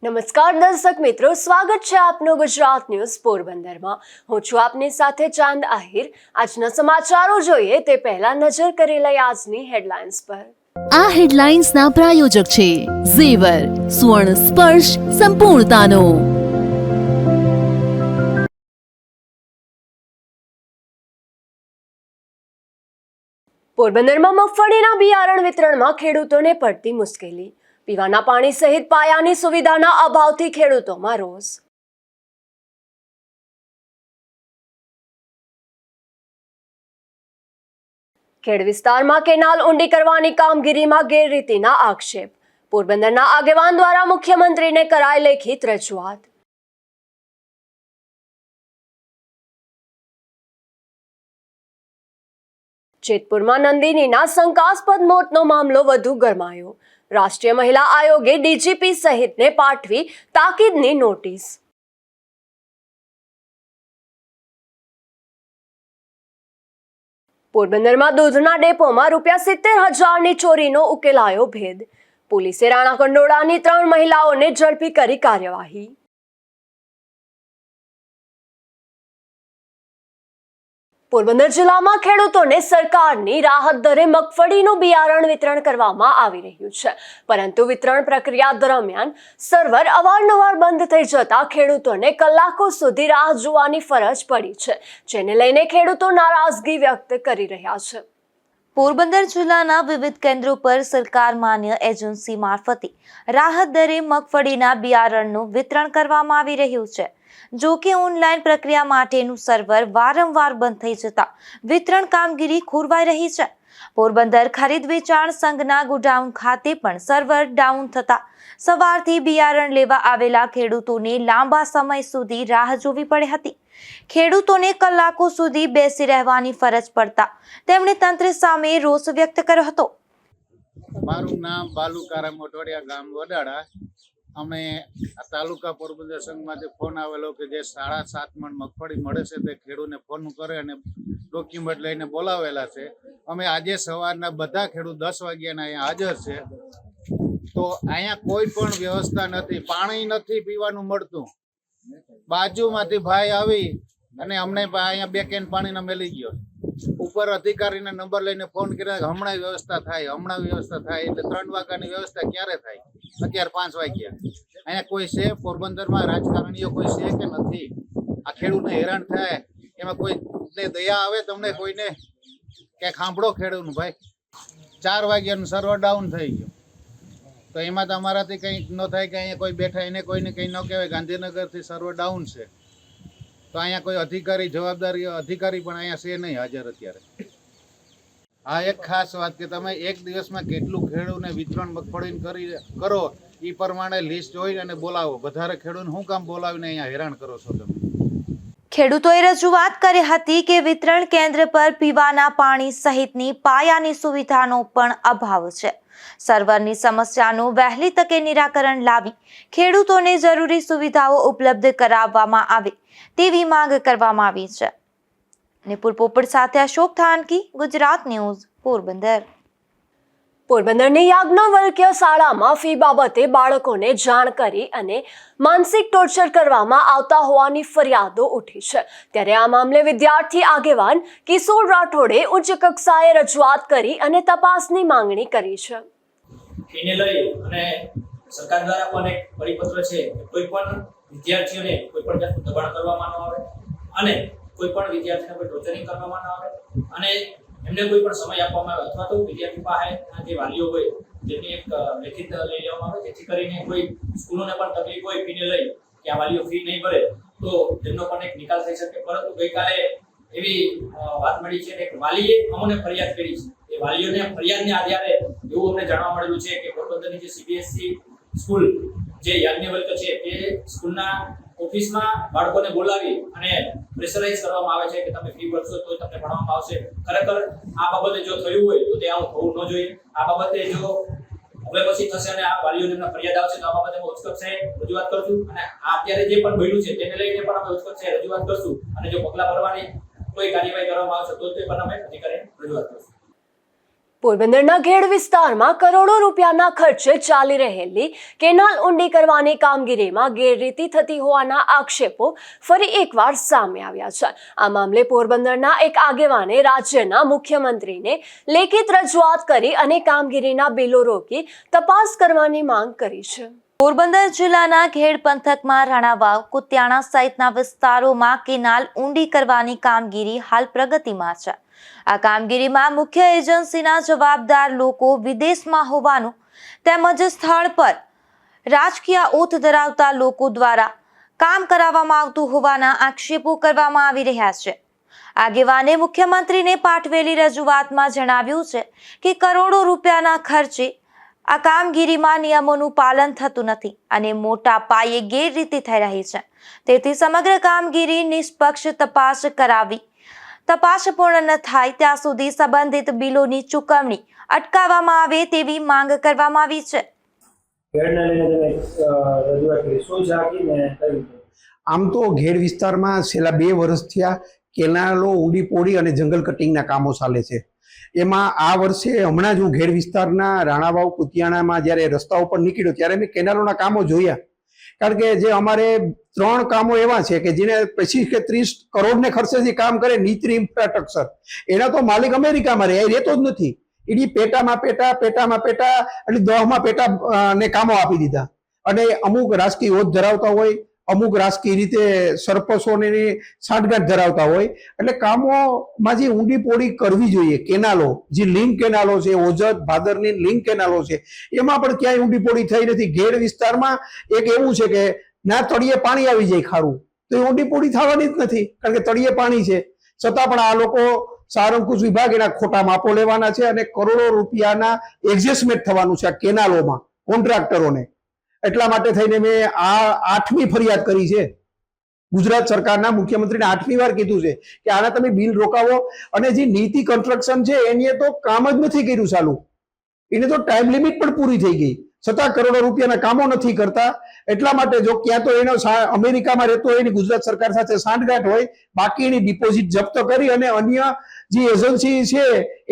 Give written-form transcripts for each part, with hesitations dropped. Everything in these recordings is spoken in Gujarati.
નમસ્કાર દર્શક મિત્રો, સ્વાગત છે આપનું ગુજરાત ન્યૂઝ પોરબંદરમાં। હું છું આપની સાથે ચાંદ આહિર। આજના સમાચારો જોઈએ તે પહેલા નજર કરી લઈએ આજની હેડલાઇન્સ પર। આ હેડલાઇન્સના પ્રાયોજક છે ઝેવર, સુવર્ણ સ્પર્શ સંપૂર્ણતાનો। પોરબંદરમાં મગફળીના બિયારણ વિતરણમાં ખેડૂતોને પડતી મુશ્કેલી। પીવાના પાણી સહિત પાયાની સુવિધાના અભાવથી ખેડૂતોમાં રોષ। ખેડ વિસ્તારમાં કેનાલ ઊંડી કરવાની કામગીરીમાં ગેરરીતિના આક્ષેપ। પોરબંદરના આગેવાન દ્વારા મુખ્યમંત્રીને કરાઈ લેખિત રજૂઆત। જેતપુરમાં નંદિનીના શંકાસ્પદ મોતનો મામલો વધુ ગરમાયો। રાષ્ટ્રીય મહિલા આયોગે ડીજીપી સહિતને પાઠવી તાકીદની નોટિસ। પોરબંદરમાં દૂધના ડેપોમાં ₹70,000ની ચોરીનો ઉકેલાયો ભેદ। પોલીસે રાણા કંડોળાની 3 મહિલાઓને ઝડપી કરી કાર્યવાહી। પોરબંદર જિલ્લામાં ખેડૂતોને સરકારની રાહત દરે મગફળીનું બિયારણ વિતરણ કરવામાં આવી રહ્યું છે, પરંતુ વિતરણ પ્રક્રિયા દરમિયાન સર્વર અવારનવાર બંધ થઈ જતા ખેડૂતોને કલાકો સુધી રાહ જોવાની ફરજ પડી છે, જેને લઈને ખેડૂતો નારાજગી વ્યક્ત કરી રહ્યા છે। પોરબંદર જિલ્લાના વિવિધ કેન્દ્રો પર સરકાર માન્ય એજન્સી મારફતે રાહત દરે મગફળીના બિયારણનું વિતરણ કરવામાં આવી રહ્યું છે। જો કે ઓનલાઈન પ્રક્રિયા માટેનું સર્વર વારંવાર બંધ થઈ જતા વિતરણ કામગીરી ખોરવાઈ રહી છે। પોરબંદર ખરીદ વેચાણ સંઘના ગોડાઉન ખાતે પણ સર્વર ડાઉન થતા સવારથી બિયારણ લેવા આવેલા ખેડૂતોને લાંબા સમય સુધી રાહ જોવી પડી હતી। ખેડૂતોને કલાકો સુધી બેસી રહેવાની ફરજ પડતા તેમણે તંત્ર સામે રોષ વ્યક્ત કર્યો હતો। મારું નામ બાલુકારા મોટવાડિયા, ગામ વડાળા। અમે તાલુકા પોરબંદર સંઘમાંથી ફોન આવેલો કે જે 7.5 મણ મગફળી મળે છે તે ખેડૂતને ફોન કરે અને ડોક્યુમેન્ટ લઈને બોલાવેલા છે। અમે આજે સવારના બધા ખેડૂત 10 વાગ્યાના અહીંયા હાજર છે, તો અહીંયા કોઈ પણ વ્યવસ્થા નથી, પાણી નથી પીવાનું મળતું। બાજુમાંથી ભાઈ આવી અને અમને અહીંયા 2 કેન પાણીના મેલી ગયો। ઉપર અધિકારીના નંબર લઈને ફોન કર્યા, હમણાં વ્યવસ્થા થાય, હમણાં વ્યવસ્થા થાય। એટલે 3 વાગ્યાની વ્યવસ્થા ક્યારે થાય? અત્યારે 5 વાગ્યા। અહીંયા કોઈ છે પોરબંદરમાં રાજકારણીઓ કોઈ છે કે નથી? આ ખેડૂતને હેરાન થાય એમાં કોઈને દયા આવે તમને? કોઈને ક્યાંક સાંભળો ખેડૂતનું ભાઈ? 4 વાગ્યાનું સર્વર ડાઉન થઈ ગયું, તો એમાં તો અમારાથી કંઈક ન થાય કે અહીંયા કોઈ બેઠા એને કોઈને કંઈ ન કહેવાય ગાંધીનગરથી સર્વર ડાઉન છે, તો અહીંયા કોઈ અધિકારી જવાબદારી અધિકારી પણ અહીંયા છે નહીં હાજર અત્યારે। આ એક ખાસ વાત કે તમે એક દિવસમાં કેટલું ખેડૂતને વિતરણ મગફળી કરો એ પ્રમાણે લિસ્ટ હોય અને બોલાવો। વધારે ખેડૂતને શું કામ બોલાવીને અહીંયા હેરાન કરો છો તમે? ખેડૂતોએ રજૂઆત કરી હતી કે વિતરણ કેન્દ્ર પર પીવાના પાણી સહિતની પાયાની સુવિધાનો પણ અભાવ છે। સર્વરની સમસ્યાનું વહેલી તકે નિરાકરણ લાવી ખેડૂતોને જરૂરી સુવિધાઓ ઉપલબ્ધ કરાવવામાં આવે તેવી માંગ કરવામાં આવી છે। નિપુલ પોપટ સાથે અશોક થાનકી, ગુજરાત ન્યૂઝ, પોરબંદર। પોરબંદરની યાજ્ઞવલ્ક્ય શાળામાં ફી બાબતે બાળકોને જાણ કરી અને માનસિક ટોર્ચર કરવામાં આવતા હોવાની ફરિયાદો ઉઠી છે, ત્યારે આ મામલે વિદ્યાર્થી આગેવાન કિશોર રાઠોડે ઉચ્ચ કક્ષાએ રજૂઆત કરી અને તપાસની માંગણી કરી છે। એને લઈ અને સરકાર દ્વારા પણ એક પરિપત્ર છે, કોઈ પણ વિદ્યાર્થીઓને કોઈ પણ જાતનું દબાણ કરવામાં ન આવે અને કોઈ પણ વિદ્યાર્થીને કોઈ ટોર્ચરિંગ કરવામાં ન આવે અને એમને કોઈ પણ સમય આપવામાં આવે, અથવા તો વિદ્યાર્થી પાસેના જે વાલીઓ હોય જેની એક લેખિત લઈ લેવામાં આવે, જેથી કરીને કોઈ સ્કૂલોને પણ તકલીફ હોય ફીને લઈ કે આ વાલીઓ ફી નહીં ભરે તો તેમનો પણ એક નિકાલ થઈ શકે। પરંતુ ગઈકાલે એવી વાત મળી છે કે વાલીએ અમને ફરિયાદ કરી છે। એ વાલીઓને ફરિયાદને આધારે એવું અમને જાણવા મળેલું છે કે પોરબંદરની જે સીબીએસઈ સ્કૂલ જે યાજ્ઞવલ્ક્ય છે તે સ્કૂલના ઓફિસમાં બાળકોને બોલાવી અને પ્રેશરાઇઝ કરવામાં આવે છે કે તમે ફી ભરશો તો તમને ભણવામાં આવશે। ખરેખર આ બાબતે જો થયું હોય તો તે આવું થવું ન જોઈએ। આ બાબતે જો હવે પછી થશે અને આ વાલીઓને એમના ફરિયાદ આવશે તો આ બાબતે અમે ઉચ્ચ કક્ષાએ રજૂઆત કરશું અને અત્યારે જે પણ બન્યું છે તેને લઈને પણ અમે ઉચ્ચ કક્ષાએ રજૂઆત કરશું અને જો પગલાં ભરવાની કોઈ કાર્યવાહી કરવામાં આવશે તો તે પણ અમે અધિકારીને રજૂઆત કરશું। પોરબંદરના ઘેડ વિસ્તારમાં કરોડો રૂપિયાના ખર્ચે ચાલી રહેલી કેનાલ ઊંડી કરવાની કામગીરીમાં ગેરરીતિ થતી હોવાના આક્ષેપો ફરી એકવાર સામે આવ્યા છે. આ મામલે પોરબંદરના એક આગેવાને રાજ્યના મુખ્યમંત્રીને લેખિત રજૂઆત કરી અને કામગીરીના બિલો રોકી તપાસ કરવાની માંગ કરી છે. પોરબંદર જિલ્લાના ઘેડ પંથકમાં રાણાવાવ, કુતિયાણા સહિતના વિસ્તારોમાં કેનાલ ઊંડી કરવાની કામગીરી હાલ પ્રગતિમાં છે. આ કામગીરીમાં મુખ્ય એજન્સીના જવાબદાર લોકો વિદેશમાં હોવાનું તેમજ સ્થળ પર રાજકીય ઓથ ધરાવતા લોકો દ્વારા કામ કરાવવામાં આવતું હોવાના આક્ષેપો કરવામાં આવી રહ્યા છે. આગેવાને મુખ્યમંત્રીને પાઠવેલી રજૂઆતમાં જણાવ્યું છે કે કરોડો રૂપિયાના ખર્ચે આ કામગીરીમાં નિયમોનું પાલન થતું નથી અને મોટા પાયે ગેરરીતિ થઈ રહી છે. તેથી સમગ્ર કામગીરી નિષ્પક્ષ તપાસ કરાવી તપાસ પૂર્ણ ન થાય ત્યાં સુધી સંબંધિત બિલોની ચૂકવણી અટકાવવામાં આવે તેવી માંગ કરવામાં આવી છે. આમ તો ઘેડ વિસ્તારમાં છેલ્લા 2 વર્ષ થયા કેનાલો ઊંડી પોડી અને જંગલ કટિંગના કામો ચાલે છે. એમાં આ વર્ષે હમણાં જ હું ઘેડ વિસ્તારના રાણાવાવ, કુતિયાણામાં જ્યારે રસ્તા ઉપર નીકળ્યો ત્યારે મેં કેનાલોના કામો જોયા. કારણ કે જે અમારે 3 કામો એવા છે કે જેને 25 કે 30 કરોડને ખર્ચેથી કામ કરે, નીચરી ઇન્ફ્રાસ્ટ્રક્ચર, એના તો માલિક અમેરિકામાં રહે, એ રહેતો જ નથી. એની પેટામાં પેટા અને 10માં પેટા ને કામો આપી દીધા. અને અમુક રાજકીય હોદ્દ ધરાવતા હોય, અમુક રાજકીય રીતે સરપંચોને સાંઠગાંઠ ધરાવતા હોય, એટલે કામોમાં જે ઊંડી પોડી કરવી જોઈએ, કેનાલો જે લિંક કેનાલો છે, ઓજત ભાદરની લિંક કેનાલો છે, એમાં પણ ક્યાંય ઊંડી પોડી થઈ નથી. ઘેડ વિસ્તારમાં એક એવું છે કે ના તળિયે પાણી આવી જાય ખારું, તો એ ઊંડી પોડી થવાની જ નથી, કારણ કે તળિયે પાણી છે. છતાં પણ આ લોકો સારંગપુર વિભાગ એના ખોટા માપો લેવાના છે અને કરોડો રૂપિયાના એડજસ્ટમેન્ટ થવાનું છે આ કેનાલોમાં કોન્ટ્રાક્ટરોને. એટલા માટે થઈને મેં આ 8મી ફરિયાદ કરી છે. ગુજરાત સરકારના મુખ્યમંત્રીને 8મી વાર કીધું છે કે આના તમે બિલ રોકાવો. અને જે નીતિ કન્સ્ટ્રક્શન છે એની તો કામ જ નથી કર્યું ચાલુ, એને તો ટાઈમ લિમિટ પણ પૂરી થઈ ગઈ, છતાં કરોડો રૂપિયાના કામો નથી કરતા. એટલા માટે જો ક્યાં તો એનો અમેરિકામાં રહેતો હોય, એની ગુજરાત સરકાર સાથે સાંઠગાંઠ હોય, બાકી એની ડિપોઝિટ જપ્ત કરી અને અન્ય જે એજન્સી છે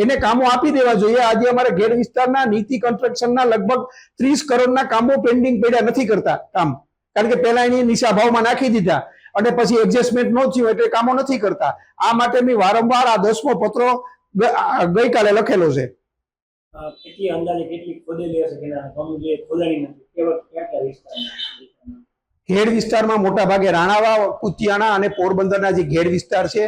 એને કામો આપી દેવા જોઈએ. આજે અમારા ઘેડ વિસ્તારના નીતિ કન્સ્ટ્રક્શનના લગભગ 30 કરોડના કામો પેન્ડિંગ પડ્યા, નથી કરતા કામ, કારણ કે પહેલા એની નીચા ભાવમાં નાખી દીધા અને પછી એડજસ્ટમેન્ટ ન થયું એટલે કામો નથી કરતા. આ માટે મેં વારંવાર આ 10મો પત્રો ગઈકાલે લખેલો છે. કેટલી અંદાજે કેટલી ખોદેલી હશે કે જે ખોદાણી નથી કેવા કયા વિસ્તારમાં? ઘેડ વિસ્તારમાં મોટા ભાગે રાણાવાવ, કુતિયાણા અને પોરબંદરના જે ઘેડ વિસ્તાર છે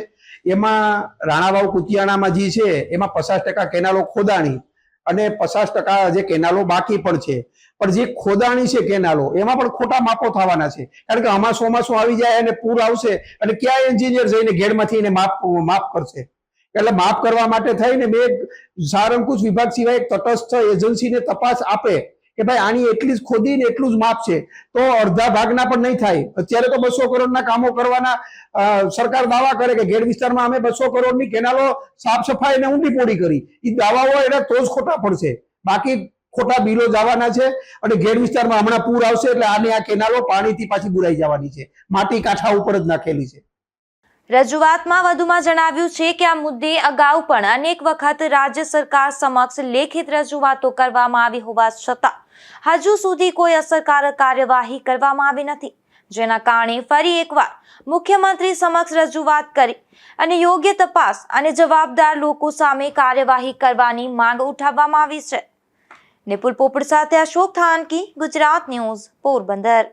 એમાં રાણાવાવ, કુતિયાણામાં જે છે એમાં 50% કેનાલો ખોદાણી અને 50% જે કેનાલો બાકી પણ છે. પણ જે ખોદાણી છે કેનાલો, એમાં પણ ખોટા માપો થવાના છે, કારણ કે આમાં ચોમાસું આવી જાય અને પૂર આવશે અને ક્યાં એન્જિનિયર જઈને ઘેડમાંથી એને માપ કરશે. એટલે માફ કરવા માટે થઈને મેં સારંગપુર વિભાગ સિવાય એક તટસ્થ એજન્સીને તપાસ આપે કે ભાઈ આની એટલી જ ખોદી ને એટલું જ માપ છે, તો અડધા ભાગના પણ નહીં થાય. અત્યારે તો 200 કરોડના કામો કરવાના સરકાર દાવા કરે કે ઘેડ વિસ્તારમાં અમે 200 કરોડની કેનાલો સાફ સફાઈ અને ઊંડી પોડી કરી. એ દાવાઓ એના તો જ ખોટા પડશે, બાકી ખોટા બિલો જવાના છે. અને ઘેડ વિસ્તારમાં હમણાં પૂર આવશે એટલે આની આ કેનાલો પાણીથી પાછી બુરાઈ જવાની છે, માટી કાંઠા ઉપર જ નાખેલી છે. રજૂઆતમાં વધુમાં જણાવ્યું છે કે આ મુદ્દે અગાઉ પણ અનેક વખત રાજ્ય સરકાર સમક્ષ લેખિત રજૂઆતો કરવામાં આવી હોવા છતાં હજુ સુધી કોઈ અસરકારક કાર્યવાહી કરવામાં આવી નથી, જેના કારણે ફરી એકવાર મુખ્યમંત્રી સમક્ષ રજૂઆત કરી અને યોગ્ય તપાસ અને જવાબદાર લોકો સામે કાર્યવાહી કરવાની માંગ ઉઠાવવામાં આવી છે. નિપુલ પોપટ સાથે અશોક થાનકી, ગુજરાત ન્યૂઝ, પોરબંદર.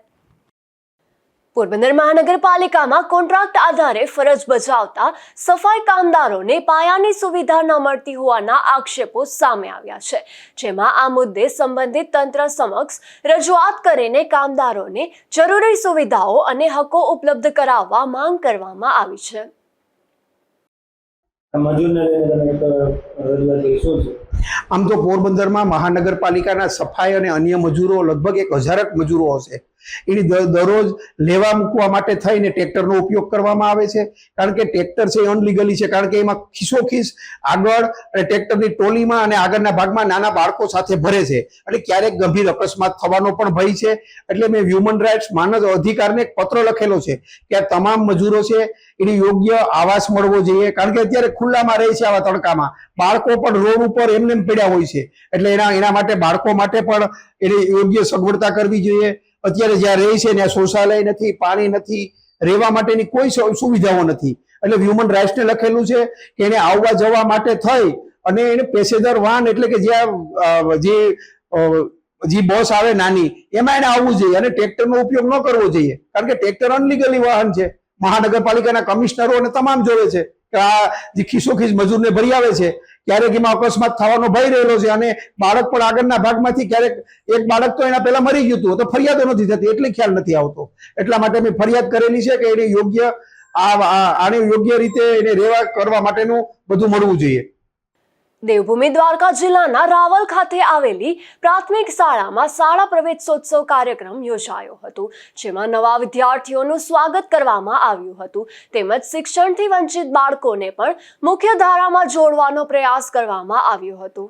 પોરબંદર મહાનગરપાલિકામાં કોન્ટ્રાક્ટ આધારે ફરજ બજાવતા સફાઈ કામદારોને પાયાની સુવિધા ન મળતી હોવાના આક્ષેપો સામે આવ્યા છે, જેમાં આ મુદ્દે સંબંધિત તંત્ર સમક્ષ રજૂઆત કરીને કામદારોને જરૂરી સુવિધાઓ અને હકો ઉપલબ્ધ કરાવવા માંગ કરવામાં આવી છે. આમ તો પોરબંદરમાં મહાનગરપાલિકાના સફાઈ અને અન્ય મજૂરો લગભગ 1000 મજૂરો હશે. એની દરરોજ લેવા મૂકવા માટે થઈને ટ્રેક્ટરનો ઉપયોગ કરવામાં આવે છે, કારણ કે ટ્રેક્ટર છે અનલીગલી છે, કારણ કે એમાં ખીસોખીસ આગળ અને ટ્રેક્ટરની ટોલીમાં અને આગળના ભાગમાં નાના બાળકો સાથે ભરે છે, એટલે ક્યારેક ગંભીર અકસ્માત થવાનો પણ ભય છે. એટલે મેં હ્યુમન રાઇટ્સ માનવ અધિકારને એક પત્ર લખેલો છે કે આ તમામ મજૂરો છે એને યોગ્ય આવાસ મળવો જોઈએ, કારણ કે અત્યારે ખુલ્લામાં રહે છે, આવા તડકામાં બાળકો પણ રોડ ઉપર એમને પડ્યા હોય છે, એટલે એના માટે બાળકો માટે પણ એને યોગ્ય સગવડતા કરવી જોઈએ. અત્યારે જ્યાં રહે છે ત્યાં શૌચાલય નથી, પાણી નથી, રહેવા માટેની કોઈ સુવિધાઓ નથી, એટલે હ્યુમન રાઇટ્સને લખેલું છે કે એને આવવા જવા માટે થઈ અને એને પેસેન્જર વાહન એટલે કે જે બસ આવે નાની એમાં એને આવવું જોઈએ અને ટ્રેક્ટરનો ઉપયોગ ન કરવો જોઈએ, કારણ કે ટ્રેક્ટર અનલીગલી વાહન છે. મહાનગરપાલિકાના કમિશનરો અને તમામ જોવે છે કે આ જે ખિસ્સોખીસ મજૂરને ભરી આવે છે, ક્યારેક એમાં અકસ્માત થવાનો ભય રહેલો છે અને બાળક પણ આગળના ભાગમાંથી ક્યારેક એક બાળક તો એના પહેલા મરી ગયું હતું, તો ફરિયાદો નથી થતી એટલે ખ્યાલ નથી આવતો. એટલા માટે મેં ફરિયાદ કરેલી છે કે એને યોગ્ય આને યોગ્ય રીતે એને રહેવા કરવા માટેનું બધું મળવું જોઈએ. દેવભૂમિ દ્વારકા જિલ્લાના રાવલ ખાતે આવેલી પ્રાથમિક શાળામાં શાળા પ્રવેશોત્સવ કાર્યક્રમ યોજાયો હતો, જેમાં નવા વિદ્યાર્થીઓનું સ્વાગત કરવામાં આવ્યું હતું તેમજ શિક્ષણથી વંચિત બાળકોને પણ મુખ્ય ધારામાં જોડવાનો પ્રયાસ કરવામાં આવ્યો હતો.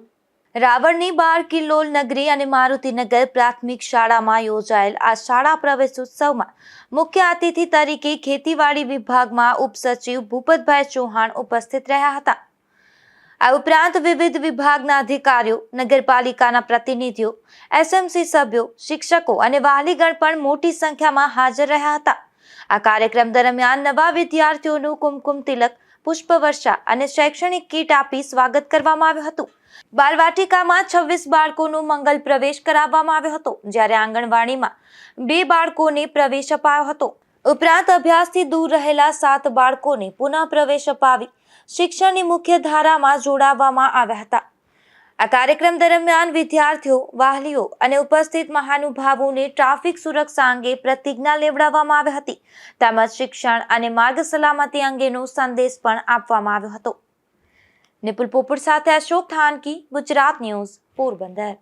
રાવળની બાર કિલ્લોલ નગરી અને મારુતિનગર પ્રાથમિક શાળામાં યોજાયેલ આ શાળા પ્રવેશોત્સવમાં મુખ્ય અતિથિ તરીકે ખેતીવાડી વિભાગમાં ઉપસચિવ ભૂપતભાઈ ચૌહાણ ઉપસ્થિત રહ્યા હતા. આ ઉપરાંત વિવિધ વિભાગના અધિકારીઓ, નગરપાલિકાના પ્રતિનિધિઓ, એસએમસી સભ્યો, શિક્ષકો અને વાલીગણ પણ મોટી સંખ્યામાં હાજર રહ્યા હતા. આ કાર્યક્રમ દરમિયાન નવા વિદ્યાર્થીઓનું કુમકુમ તિલક, પુષ્પવર્ષા અને શૈક્ષણિક કીટ આપી સ્વાગત કરવામાં આવ્યું હતું. બાલવાટિકામાં 26 બાળકોનો મંગલ પ્રવેશ કરાવવામાં આવ્યો હતો, જ્યારે આંગણવાડીમાં 2 બાળકોને પ્રવેશ અપાયો હતો. ઉપરાંત અભ્યાસથી દૂર રહેલા 7 બાળકોને પુનઃ પ્રવેશ અપાવી શિક્ષણની મુખ્ય ધારામાં જોડાવવામાં આવ્યા હતા. આ કાર્યક્રમ દરમિયાન વિદ્યાર્થીઓ, વાલીઓ અને ઉપસ્થિત મહાનુભાવોને ટ્રાફિક સુરક્ષા અંગે પ્રતિજ્ઞા લેવડાવવામાં આવી હતી, તેમજ શિક્ષણ અને માર્ગ સલામતી અંગેનો સંદેશ પણ આપવામાં આવ્યો હતો. નિપુલ પોપટ સાથે અશોક થાનકી, ગુજરાત ન્યૂઝ, પોરબંદર.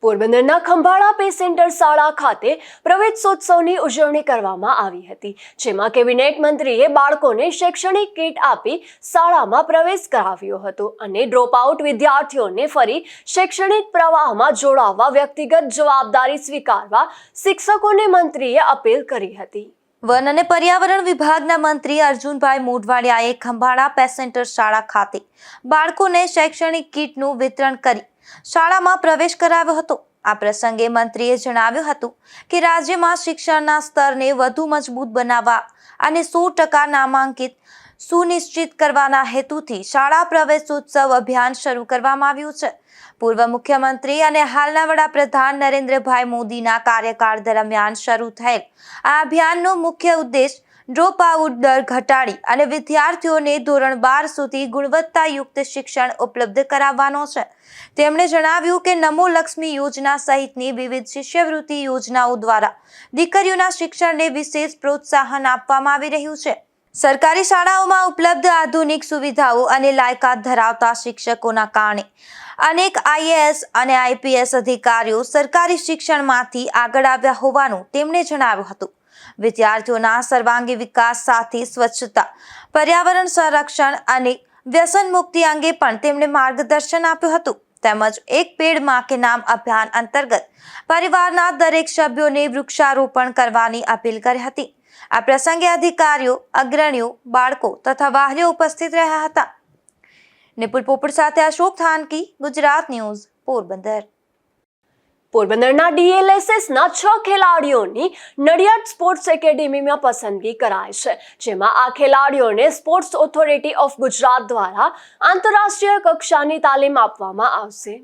પોરબંદરના ખંભાળા પે સેન્ટર શાળા ખાતે પ્રવેશોત્સવની ઉજવણી કરવામાં આવી હતી, જેમાં કેબિનેટ મંત્રીએ બાળકોને શૈક્ષણિક કીટ આપી શાળામાં પ્રવેશ કરાવ્યો હતો અને ડ્રોપ આઉટ વિદ્યાર્થીઓને ફરી શૈક્ષણિક પ્રવાહમાં જોડાવવા વ્યક્તિગત જવાબદારી સ્વીકારવા શિક્ષકોને મંત્રીએ અપીલ કરી હતી. વન અને પર્યાવરણ વિભાગના મંત્રી અર્જુનભાઈ મોઢવાડિયાએ ખંભાળા પે સેન્ટર શાળા ખાતે બાળકોને શૈક્ષણિક કીટનું વિતરણ કરી શાળામાં પ્રવેશ કરાવ્યો હતો. આ પ્રસંગે મંત્રીએ જણાવ્યું હતું કે રાજ્યમાં શિક્ષણના સ્તરને વધુ મજબૂત બનાવવા અને 100% નામાંકિત સુનિશ્ચિત કરવાના હેતુથી શાળા પ્રવેશોત્સવ અભિયાન શરૂ કરવામાં આવ્યું છે. પૂર્વ મુખ્યમંત્રી અને હાલના વડાપ્રધાન નરેન્દ્રભાઈ મોદીના કાર્યકાળ દરમિયાન શરૂ થયેલ આ અભિયાનનો મુખ્ય ઉદ્દેશ ડ્રોપ આઉટ દર ઘટાડી અને વિદ્યાર્થીઓને ધોરણ 12 સુધી ગુણવત્તાયુક્ત શિક્ષણ ઉપલબ્ધ કરાવવાનો છે. તેમણે જણાવ્યું કે નમો લક્ષ્મી યોજના સહિતની વિવિધ શિષ્યવૃત્તિ યોજનાઓ દ્વારા દીકરીઓના શિક્ષણને વિશેષ પ્રોત્સાહન આપવામાં આવી રહ્યું છે. સરકારી શાળાઓમાં ઉપલબ્ધ આધુનિક સુવિધાઓ અને લાયકાત ધરાવતા શિક્ષકોના કારણે અનેક આઈએએસ અને આઈપીએસ અધિકારીઓ સરકારી શિક્ષણમાંથી આગળ આવ્યા હોવાનું તેમણે જણાવ્યું હતું. વિદ્યાર્થીઓના સર્વાંગી વિકાસ સાથે સ્વચ્છતા, પર્યાવરણ સંરક્ષણ અને વ્યસન મુક્તિ અંગે પણ તેમણે માર્ગદર્શન આપ્યું હતું. તેમજ એક પેડ માં કે નામ અભિયાન અંતર્ગત પરિવારના દરેક સભ્યોને વૃક્ષારોપણ કરવાની અપીલ કરી હતી. આ પ્રસંગે અધિકારીઓ, અગ્રણીઓ, બાળકો તથા વાલીઓ ઉપસ્થિત રહ્યા હતા. નિપુલ પોપટ સાથે અશોક થાનકી, ગુજરાત ન્યૂઝ, પોરબંદર. પોરબંદરના ડીએલએસએસના 6 ખેલાડીઓની નડિયાદ સ્પોર્ટ્સ એકેડેમીમાં પસંદગી કરાઈ છે, જેમાં આ ખેલાડીઓને સ્પોર્ટ્સ ઓથોરિટી ઓફ ગુજરાત દ્વારા આંતરરાષ્ટ્રીય કક્ષાની તાલીમ આપવામાં આવશે.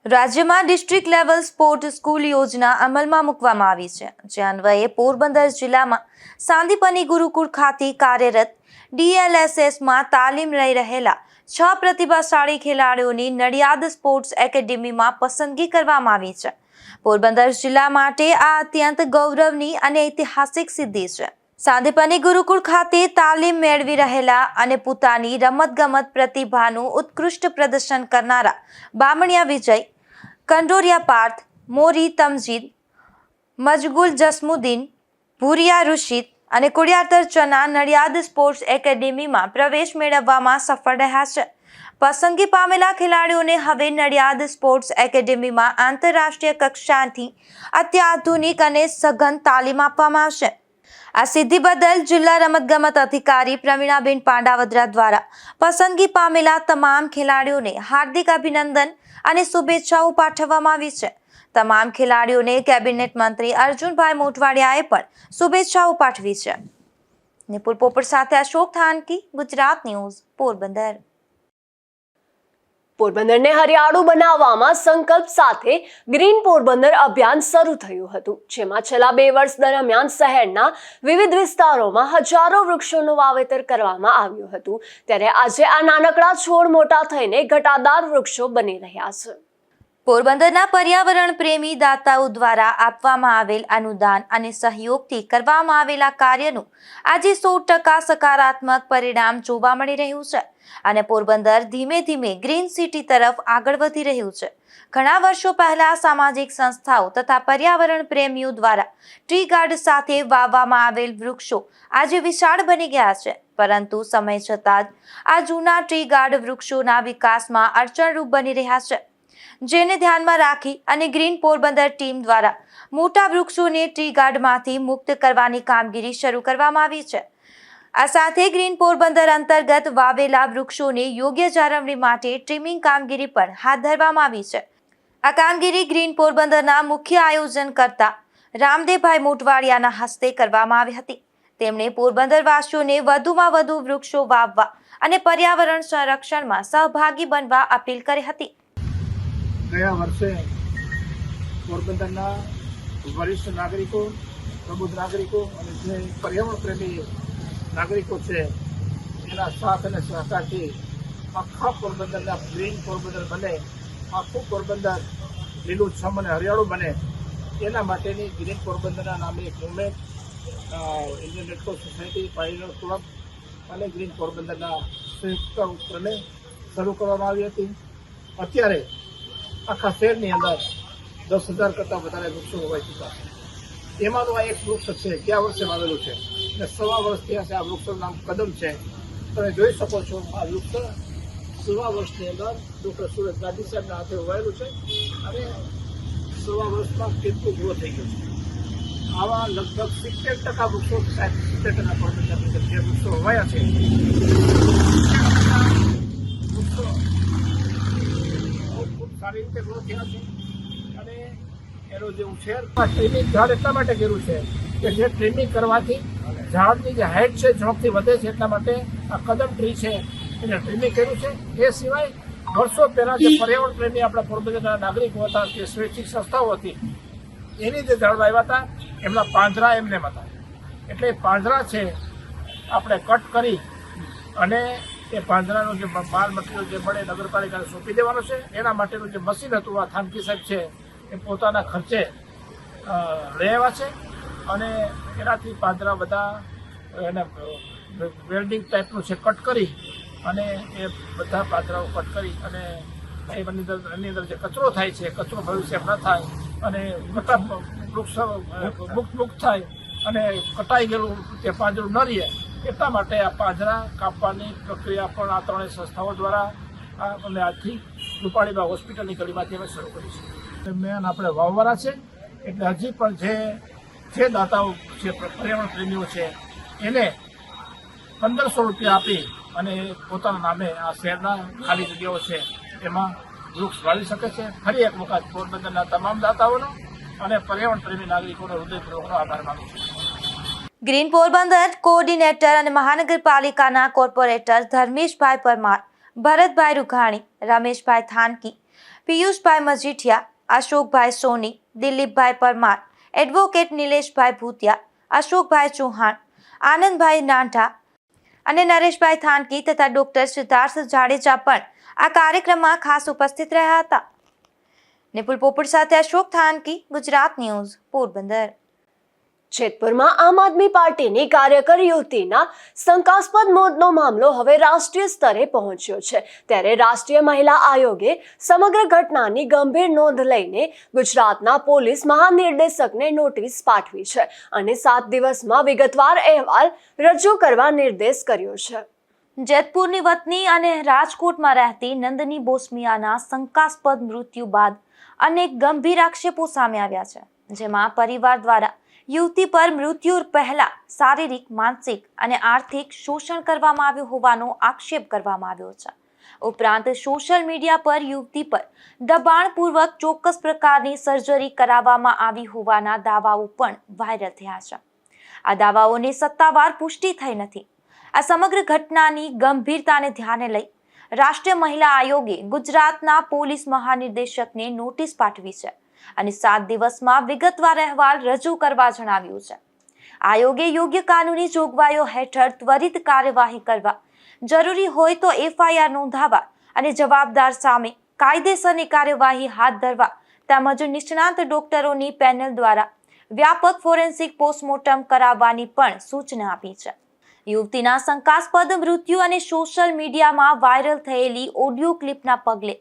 રાજ્યમાં ડિસ્ટ્રિક્ટ લેવલ સ્પોર્ટ સ્કૂલ યોજના અમલમાં મૂકવામાં આવી છે, જે અન્વયે પોરબંદર જિલ્લામાં સાંદીપની ગુરુકુળ ખાતે કાર્યરત ડીએલએસએસમાં તાલીમ લઈ રહેલા 6 પ્રતિભાશાળી ખેલાડીઓની નડિયાદ સ્પોર્ટ્સ એકેડેમીમાં પસંદગી કરવામાં આવી છે. પોરબંદર જિલ્લા માટે આ અત્યંત ગૌરવની અને ઐતિહાસિક સિદ્ધિ છે. સાંદીપની ગુરુકુળ ખાતે તાલીમ મેળવી રહેલા અને પોતાની રમતગમત પ્રતિભાનું ઉત્કૃષ્ટ પ્રદર્શન કરનારા બામણિયા વિજય, કંડોરિયા પાર્થ, મોરી તમજીદ, મજગુલ જસમુદ્દીન, ભુરિયા રુશિદ અને કુડિયાતર ચના નડિયાદ સ્પોર્ટ્સ એકેડેમીમાં પ્રવેશ મેળવવામાં સફળ રહ્યા છે. પસંદગી પામેલા ખેલાડીઓને હવે નડિયાદ સ્પોર્ટ્સ એકેડેમીમાં આંતરરાષ્ટ્રીય કક્ષાથી અત્યાધુનિક અને સઘન તાલીમ આપવામાં આવશે. આ સિદ્ધિ બદલ જિલ્લા રમતગમત અધિકારી પ્રવીણાબેન પાંડાવદરા દ્વારા પસંદગી પામેલા તમામ ખેલાડીઓને હાર્દિક અભિનંદન અને શુભેચ્છાઓ પાઠવવામાં આવી છે. તમામ ખેલાડીઓને કેબિનેટ મંત્રી અર્જુનભાઈ મોઢવાડિયાએ પણ શુભેચ્છાઓ પાઠવી છે. નિપુલ પોપટ સાથે અશોક થાનકી, ગુજરાત ન્યૂઝ, પોરબંદર. પોરબંદરને હરિયાળું બનાવવામાં સંકલ્પ સાથે ગ્રીન પોરબંદર અભિયાન શરૂ થયું હતું, જેમાં છેલ્લા 2 વર્ષ દરમિયાન શહેરના વિવિધ વિસ્તારોમાં હજારો વૃક્ષોનું વાવેતર કરવામાં આવ્યું હતું. ત્યારે આજે આ નાનકડા છોડ મોટા થઈને ઘટાદાર વૃક્ષો બની રહ્યા છે. પોરબંદરના પર્યાવરણ પ્રેમી દાતાઓ દ્વારા આપવામાં આવેલ અનુદાન અને સહયોગથી કરવામાં આવેલા કાર્યનું આજે 100% સકારાત્મક પરિણામ જોવા મળી રહ્યું છે અને પોરબંદર ધીમે ધીમે ગ્રીન સિટી તરફ આગળ વધી રહ્યું છે. ઘણા વર્ષો પહેલા સામાજિક સંસ્થાઓ તથા પર્યાવરણ પ્રેમીઓ દ્વારા ટ્રી ગાર્ડ સાથે વાવવામાં આવેલ વૃક્ષો આજે વિશાળ બની ગયા છે, પરંતુ સમય જતાં આ જૂના ટ્રી ગાર્ડ વૃક્ષોના વિકાસમાં અડચણરૂપ બની રહ્યા છે, જેને ધ્યાનમાં રાખી અને ગ્રીન પોરબંદર ટીમ દ્વારા મોટા વૃક્ષોને ટ્રી ગાર્ડમાંથી મુક્ત કરવાની કામગીરી શરૂ કરવામાં આવી છે. આ સાથે ગ્રીન પોરબંદર અંતર્ગત વાવેલા વૃક્ષોને યોગ્ય જાળવણી માટે ટ્રીમિંગ કામગીરી પણ હાથ ધરવામાં આવી છે. આ કામગીરી ગ્રીન પોરબંદરના મુખ્ય આયોજનકર્તા રામદેવભાઈ મોઢવાડિયાના હસ્તે કરવામાં આવી હતી. તેમણે પોરબંદરવાસીઓને વધુમાં વધુ વૃક્ષો વાવવા અને પર્યાવરણ સંરક્ષણમાં સહભાગી બનવા અપીલ કરી હતી. ગયા વર્ષે પોરબંદરના વરિષ્ઠ નાગરિકો, પ્રબુદ્ધ નાગરિકો અને જે પર્યાવરણ પ્રેમી નાગરિકો છે એના સાથ અને સહકારથી આખા પોરબંદરના ગ્રીન પોરબંદર બને, આખું પોરબંદર લીલુંછમ અને હરિયાળું બને, એના માટેની ગ્રીન પોરબંદરના નામે એક movement Indian red cross society, pilot club અને ગ્રીન પોરબંદરના સંયુક્ત ઉપક્રમે શરૂ કરવામાં આવી હતી. અત્યારે આખા શહેરની અંદર 10,000 કરતાં વધારે વૃક્ષો હોવાઈ ચૂક્યા છે. એમાંનું આ એક વૃક્ષ છે, ગયા વર્ષે વાવેલું છે અને 1.25 વર્ષ થયા છે. આ વૃક્ષનું નામ કદમ છે. તમે જોઈ શકો છો આ વૃક્ષ 1.25 વર્ષની અંદર ડૉક્ટર સુરજ ગાંધી સાહેબના હાથે ઉગાડેલું છે અને 1.25 વર્ષમાં કેટલું ગ્રો થઈ ગયું છે. આવા લગભગ 70% વૃક્ષો, 70% પોરબંદર જે વૃક્ષો હોવાયા છે, વૃક્ષો ખૂબ સારી રીતે ગ્રો થયા છે અને એનો જે ઉછેર ટ્રીમિંગ ઝાડ એટલા માટે કર્યું છે કે જે ટ્રીમિંગ કરવાથી ઝાડની જે હાઇટ છે ઝડપથી વધે છે, એટલા માટે આ કદમ ટ્રી છે એને ટ્રીમિંગ કર્યું છે. એ સિવાય વર્ષો પહેલાં જે પર્યાવરણ પ્રેમી આપણા પોરબંદરના નાગરિકો હતા, જે સ્વૈચ્છિક સંસ્થાઓ હતી, એની જે ઝાડ આવ્યા હતા એમના પાંજરા એમને હતા. એટલે એ પાંજરા છે આપણે કટ કરી અને એ પાંજરાનું જે માલ મટીરિયલ જે મળે નગરપાલિકાને સોંપી દેવાનો છે. એના માટેનું જે મશીન હતું આ થાનકી સાહેબ છે એ પોતાના ખર્ચે લઈ આવ્યા છે અને એનાથી પાંજરા બધા એને વેલ્ડિંગ ટાઈપનું છે કટ કરી અને એ બધા પાંજરાઓ કટ કરી અને એની અંદર જે કચરો થાય છે, કચરો ભવિષ્યમાં ન થાય અને મોટા વૃક્ષ મુક્ત થાય અને કટાઈ ગયેલું તે પાંજરું ન રહે, એટલા માટે આ પાંજરા કાપવાની પ્રક્રિયા પણ આ ત્રણેય સંસ્થાઓ દ્વારા અમે આજથી રૂપાણીબા હોસ્પિટલની ગલીમાંથી અમે શરૂ કરી છે. મેન આપણે વાવવાના છે એટલે હજી પણ જે દાતાઓ છે, પર્યાવરણ પ્રેમીઓ છે, એને 1500 રૂપિયા આપી અને પોતાના નામે આ શહેરના ખાલી જગ્યાઓ છે એમાં વૃક્ષ વાવી શકે છે. ફરી એક વખત પોરબંદરના તમામ દાતાઓનો અને પર્યાવરણ પ્રેમી નાગરિકોનો હૃદયપૂર્વકનો આભાર માનું છું. ગ્રીન પોરબંદર કોઓર્ડિનેટર અને મહાનગરપાલિકાના કોર્પોરેટર ધર્મેશભાઈ પરમાર, ભરતભાઈ રૂઘાણી, રમેશભાઈ થાનકી, પિયુષભાઈ મજીઠિયા, અશોકભાઈ સોની, દિલીપભાઈ પરમાર, એડવોકેટ નિલેશભાઈ ભૂતિયા, અશોકભાઈ ચૌહાણ, આનંદભાઈ નાંઢા અને નરેશભાઈ થાનકી તથા ડોક્ટર સિદ્ધાર્થ જાડેજા પણ આ કાર્યક્રમમાં ખાસ ઉપસ્થિત રહ્યા હતા. નિપુલ પોપટ સાથે અશોક થાનકી, ગુજરાત ન્યૂઝ, પોરબંદર. જેતપુરમાં આમ આદમી પાર્ટીની કાર્યકર યુવતીના શંકાસ્પદ મોતનો મામલો હવે રાષ્ટ્રીય સ્તરે પહોંચ્યો છે ત્યારે રાષ્ટ્રીય મહિલા આયોગે સમગ્ર ઘટનાની ગંભીર નોંધ લઈને ગુજરાતના પોલીસ મહાનિર્દેશકને નોટિસ પાઠવી છે અને 7 દિવસમાં વિગતવાર અહેવાલ રજૂ કરવા નિર્દેશ કર્યો છે. જેતપુરની વતની અને રાજકોટમાં રહેતી નંદની બોસ્મિયાના શંકાસ્પદ મૃત્યુ બાદ અનેક ગંભીર આક્ષેપો સામે આવ્યા છે, જેમાં પરિવાર દ્વારા યુવતી પર મૃત્યુ પહેલા શારીરિક, માનસિક અને આર્થિક શોષણ કરવામાં આવ્યું હોવાનો આક્ષેપ કરવામાં આવ્યો છે. ઉપરાંત સોશિયલ મીડિયા પર યુવતી પર દબાણપૂર્વક ચોક્કસ પ્રકારની સર્જરી કરાવવામાં આવી હોવાના દાવાઓ પણ વાયરલ થયા છે. આ દાવાઓની સત્તાવાર પુષ્ટિ થઈ નથી. આ સમગ્ર ઘટનાની ગંભીરતાને ધ્યાને લઈ રાષ્ટ્રીય મહિલા આયોગે ગુજરાતના પોલીસ મહાનિર્દેશકને નોટિસ પાઠવી છે અને 7 દિવસમાં વિગતવાર અહેવાલ રજૂ કરવા જણાવ્યું છે. આયોગે યોગ્ય કાનૂની જોગવાઈઓ હેઠળ ત્વરિત કાર્યવાહી કરવા, જરૂરી હોય તો FIR નોંધાવવા અને જવાબદાર સામે કાયદેસરની કાર્યવાહી હાથ ધરવા તેમજ નિષ્ણાત ડોક્ટરોની પેનલ દ્વારા વ્યાપક ફોરેન્સિક પોસ્ટમોર્ટમ કરાવવાની પણ સૂચના આપી છે. યુવતીના શંકાસ્પદ મૃત્યુ અને સોશિયલ મીડિયામાં વાયરલ થયેલી ઓડિયો ક્લિપના પગલે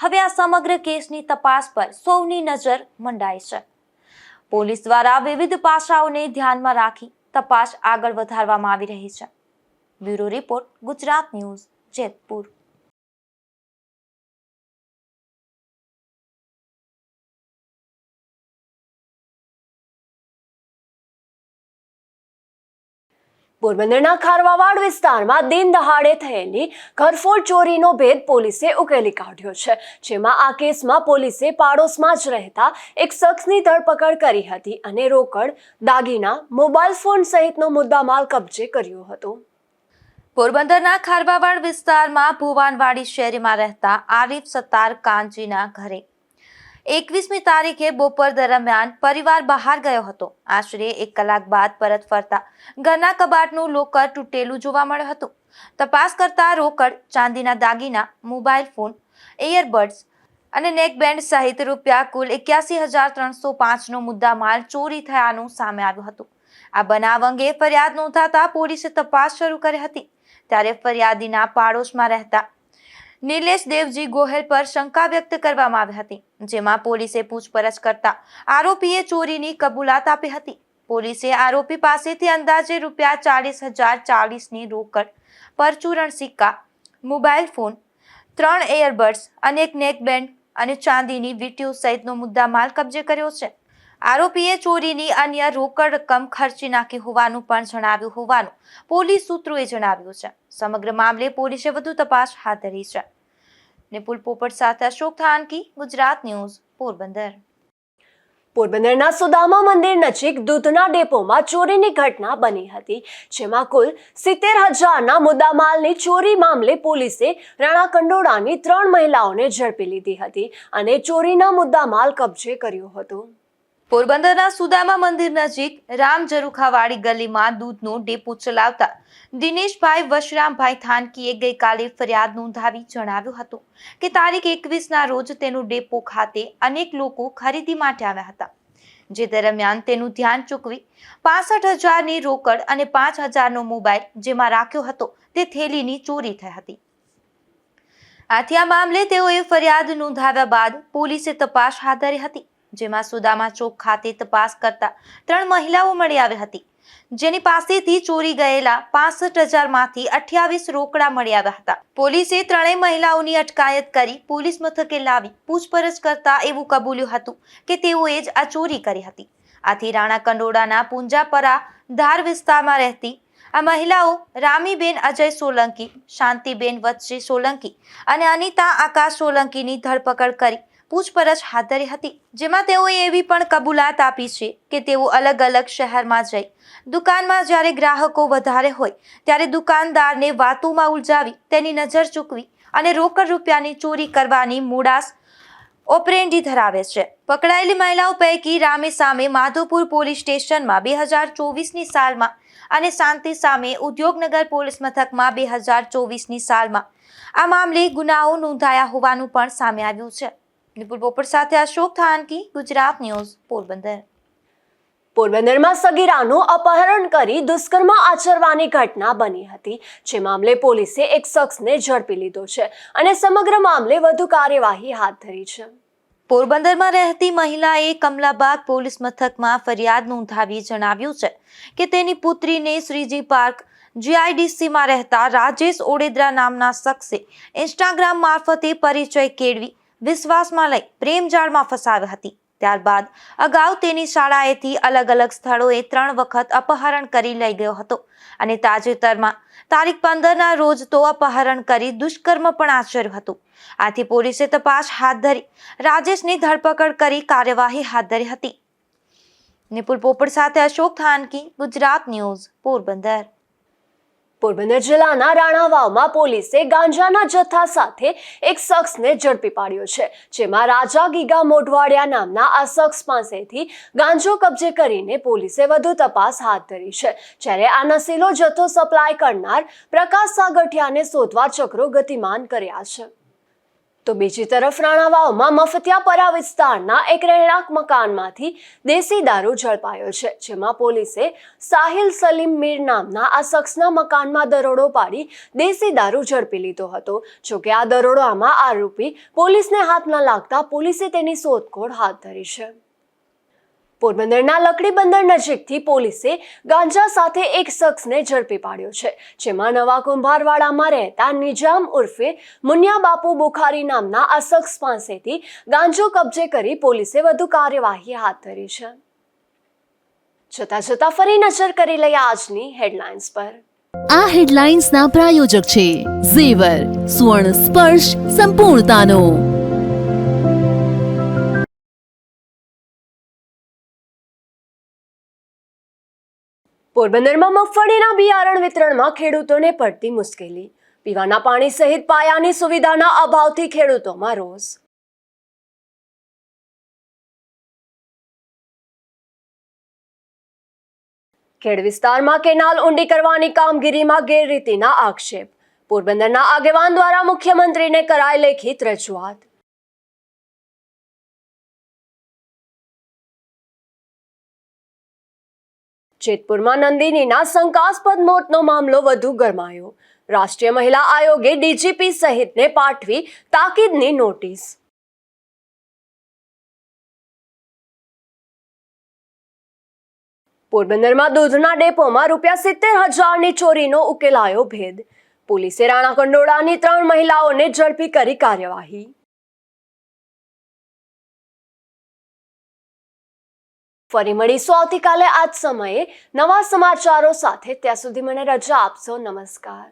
હવે આ સમગ્ર કેસની તપાસ પર સૌની નજર મંડાઈ છે. પોલીસ દ્વારા વિવિધ પાસાઓને ધ્યાનમાં રાખી તપાસ આગળ વધારવામાં આવી રહી છે. Bureau report, Gujarat news, Jetpur. પોરબંદરના ખારવાવાડ વિસ્તારમાં દિન દહાડે થયેલી ઘરફોડ ચોરીનો ભેદ પોલીસે ઉકેલી કાઢ્યો છે, જેમાં આ કેસમાં પોલીસે પાડોશમાં જ રહેતા એક શખ્સની ધરપકડ કરી હતી અને રોકડ, દાગીના, મોબાઈલ ફોન સહિતનો મુદ્દામાલ કબજે કર્યો હતો. પોરબંદરના ખારવાવાડ વિસ્તારમાં ભુવાનવાડી શેરીમાં રહેતા આરિફ સત્તાર કાંજીના ઘરે 21મી તારીખે બપોર દરમિયાન પરિવાર બહાર ગયો હતો. આશરે 1 કલાક બાદ પરત ફરતા ઘરના કબાટનું લોકર તૂટેલું જોવા મળ્યું હતું. તપાસ કરતા રોકડ, ચાંદીના દાગીના, મોબાઈલ ફોન, એયરબડ્સ અને નેકબેન્ડ સહિત રૂપિયા કુલ 81,305નો મુદ્દામાલ ચોરી થયાનું સામે આવ્યું હતું. આ બનાવ અંગે ફરિયાદ નોંધાતા પોલીસે તપાસ શરૂ કરી હતી. ત્યારે ફરિયાદીના પાડોશમાં રહેતા નિલેશ દેવજી ગોહેલ પર શંકા વ્યક્ત કરવામાં આવી હતી, જેમાં પોલીસે પૂછપરછ કરતા આરોપીએ ચોરીની કબૂલાત આપી હતી. પોલીસે આરોપી પાસેથી અંદાજે રૂપિયા 40,040ની રોકડ, પરચુરણ સિક્કા, મોબાઈલ ફોન, 3 એયરબડ્સ, અનેક નેકબેન્ડ અને ચાંદીની વીંટીઓ સહિતનો મુદ્દામાલ કબજે કર્યો છે. આરોપીએ ચોરીની અન્ય રોકડ રકમ ખર્ચી નાખી હોવાનું પણ જણાવ્યું હોવાનું પોલીસ સૂત્રોએ જણાવ્યું છે. સમગ્ર મામલે પોલીસે વધુ તપાસ હાથ ધરી છે. નિપુલ પોપટ સાથે અશોક થાનકી, ગુજરાત ન્યૂઝ, પોરબંદર. પોરબંદરના સુદામા મંદિર નજીક દૂધના ડેપોમાં ચોરીની ઘટના બની હતી, જેમાં કુલ 70,000ના મુદ્દામાલની ચોરી મામલે પોલીસે રાણા કંડોળાની 3 મહિલાઓને ઝડપી લીધી હતી અને ચોરીના મુદ્દામાલ કબજે કર્યો હતો. પોરબંદરના સુદામા મંદિર નજીક રામ ઝરૂખાવાડી ગલીમાં દૂધનો ડેપો ચલાવતા દિનેશભાઈ વશરામભાઈ થાનકીએ ગઈકાલે ફરિયાદ નોંધાવી જણાવ્યું હતું કે તારીખ 21ના રોજ તેનો ડેપો ખાતે અનેક લોકો ખરીદી માટે આવ્યા હતા, જે દરમિયાન તેનું ધ્યાન ચૂકવી 65,000ની રોકડ અને 5,000નો મોબાઈલ જેમાં રાખ્યો હતો તે થેલીની ચોરી થઈ હતી. આથી આ મામલે તેઓએ ફરિયાદ નોંધાવ્યા બાદ પોલીસે તપાસ હાથ ધરી હતી, જેમાં સુદામા ચોક ખાતે તપાસ કરતા 3 મહિલાઓ મળી આવી હતી, જેની પાસેથી ચોરી ગયેલા 65,000માંથી 28 રોકડા મળી આવ્યા હતા. પોલીસે 3 મહિલાઓની અટકાયત કરી પોલીસ મથકે લાવી પૂછપરછ કરતા એવું કબૂલ્યું હતું કે તેઓએ જ આ ચોરી કરી હતી. આથી રાણા કંડોળાના પુંજાપરા ધાર વિસ્તારમાં રહેતી આ મહિલાઓ રામીબેન અજય સોલંકી, શાંતિબેન વત્સી સોલંકી અને અનિતા આકાશ સોલંકીની ધરપકડ કરી પૂછપરછ હાથ ધરી હતી, જેમાં તેઓએ એવી પણ કબૂલાત આપી છે કે તેઓ અલગ અલગ શહેરમાં જઈ દુકાનમાં જ્યારે ગ્રાહકો વધારે હોય ત્યારે દુકાનદારને વાતોમાં ઉલઝાવી તેની નજર ચૂકવી અને રોકડ રૂપિયાની ચોરી કરવાની મૂડાસ ઓપરેન્ડી ધરાવે છે. પકડાયેલી મહિલાઓ પૈકી રામે સામે માધોપુર પોલીસ સ્ટેશનમાં 2024ની સાલમાં અને શાંતિ સામે ઉદ્યોગનગર પોલીસ મથકમાં 2024ની સાલમાં આ મામલે ગુનાઓ નોંધાયા હોવાનું પણ સામે આવ્યું છે. નિપુલ પોપટ સાથે અશોક થાનકી, ગુજરાત ન્યૂઝ, પોરબંદર. પોરબંદરમાં સગીરાનું અપહરણ કરી દુષ્કર્મ આચરવાની ઘટના બની હતી, જે મામલે પોલીસે એક શખ્સને ઝડપી લીધો છે અને સમગ્ર મામલે વધુ કાર્યવાહી હાથ ધરી છે. પોરબંદરમાં રહેતી મહિલાએ કમલાબાગ પોલીસ મથકમાં ફરિયાદ નોંધાવી જણાવ્યું છે કે તેની પુત્રીને શ્રીજી પાર્ક જીઆઈડીસીમાં રહેતા રાજેશ ઓડેદરા નામના શખ્સે ઇન્સ્ટાગ્રામ મારફતે પરિચય કેળવી વિશ્વાસમાં લઈ પ્રેમજાળમાં ફસાવી હતી. ત્યારબાદ અગાઉ તેની શાળાએથી અલગ અલગ સ્થળોએ 3 વખત અપહરણ કરી લઈ ગયો હતો અને તાજેતરમાં તારીખ 15ના રોજ તો અપહરણ કરી દુષ્કર્મ પણ આચર્યું હતું. આથી પોલીસે તપાસ હાથ ધરી રાજેશની ધરપકડ કરી કાર્યવાહી હાથ ધરી હતી. નિપુલ પોપટ સાથે અશોક થાનકી, ગુજરાત ન્યૂઝ, પોરબંદર. પોરબંદર જિલ્લાના રાણાવાવમાં પોલીસે ગાંજાના જથ્થા સાથે એક શખ્સને ઝડપી પાડ્યો છે, જેમાં રાજા ગીગા મોઢવાડિયા નામના આ શખ્સ પાસેથી ગાંજો કબજે કરીને પોલીસે વધુ તપાસ હાથ ધરી છે. જ્યારે આ નશીલો જથ્થો સપ્લાય કરનાર પ્રકાશ સાગઠિયાને શોધવા ચક્રો ગતિમાન કર્યા છે. તો બીજી તરફ રાણાવાવમાં મફતિયાપરા વિસ્તારના એક રહેણાંક મકાનમાંથી દેશી દારૂ ઝડપાયો છે, જેમાં પોલીસે સાહિલ સલીમ મીર નામના આ શખ્સના મકાનમાં દરોડો પાડી દેશી દારૂ ઝડપી લીધો હતો. જોકે આ દરોડામાં આરોપી પોલીસને હાથ ન લાગતા પોલીસે તેની શોધખોળ હાથ ધરી છે. પોરબંદરના લકડી બંદર નજીકથી પોલીસે ગાંજા સાથે એક શખ્સને ઝડપી પાડ્યો છે, જેમાં નવા કુંભારવાડામાં રહેતા નિજામ ઉર્ફે મુનિયા બાપુ બુખારી નામના આ શખ્સ પાસેથી ગાંજો કબજે કરી પોલીસે વધુ કાર્યવાહી હાથ ધરી છે. જતા ફરી નજર કરી લઈએ આજની હેડલાઇન્સ પર. આ હેડલાઇન્સના પ્રાયોજક છે ઝેવર, સુવર્ણ સ્પર્શ સંપૂર્ણતાનો. પોરબંદરમાં મગફળીના બિયારણ વિતરણમાં ખેડૂતોને પડતી મુશ્કેલી. પીવાના પાણી સહિત પાયાની સુવિધાના અભાવથી ખેડૂતોમાં રોષ. ખેડ વિસ્તારમાં કેનાલ ઊંડી કરવાની કામગીરીમાં ગેરરીતિના આક્ષેપ. પોરબંદરના આગેવાન દ્વારા મુખ્યમંત્રીને કરાઈ લેખિત રજૂઆત. જેતપુરમાં નંદિનીના શંકાસ્પદ મોતનો મામલો વધુ ગરમાયો. રાષ્ટ્રીય મહિલા આયોગે ડીજીપી સહિતને પાઠવી તાકીદની નોટિસ. પોરબંદરમાં દૂધના ડેપોમાં ₹70,000ની ચોરીનો ઉકેલાયો ભેદ. પોલીસે રાણા કંડોળાની 3 મહિલાઓને ઝડપી કરી કાર્યવાહી. ફરી મળીશું આવતીકાલે આ જ સમયે નવા સમાચારો સાથે. ત્યાં સુધી મને રજા આપશો. નમસ્કાર.